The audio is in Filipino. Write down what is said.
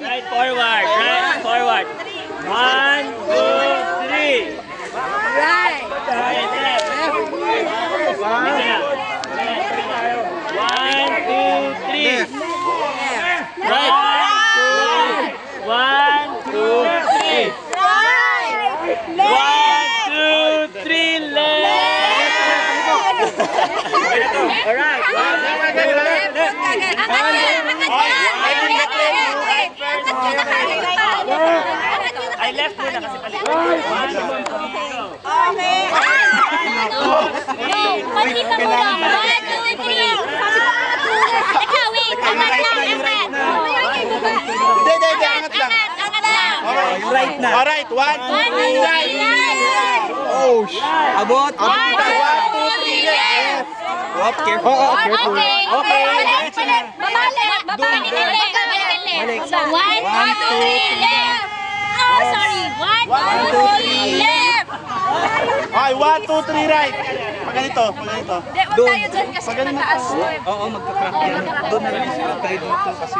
Right forward, right forward. 1, 2, 3. Right. Right, left. 1, 2, 3. Right. 1, 2, 3. Right. 1, 2, 3, left. Alright. I left muna kasi palit. 1, 2, 3, go. Okay. Pati pa muna. 1, 2, 3. Ikaw, wait. Angat lang, angat. Hindi, angat lang. Angat lang. Right na. Alright, 1, 2, 3, right. Oh, abot. 1, 2, 3, left. Whoop, careful. Okay. Okay. Babalik. Babalik. 1, 2, 3, left. Oh, sorry. 1, 2, 3, left. Okay, 1, 2, 3, right. Pag ganito. Hindi, wag tayo dyan kasi mataas. Oo, magka-crack yan. Doon na lang tayo dito kasi.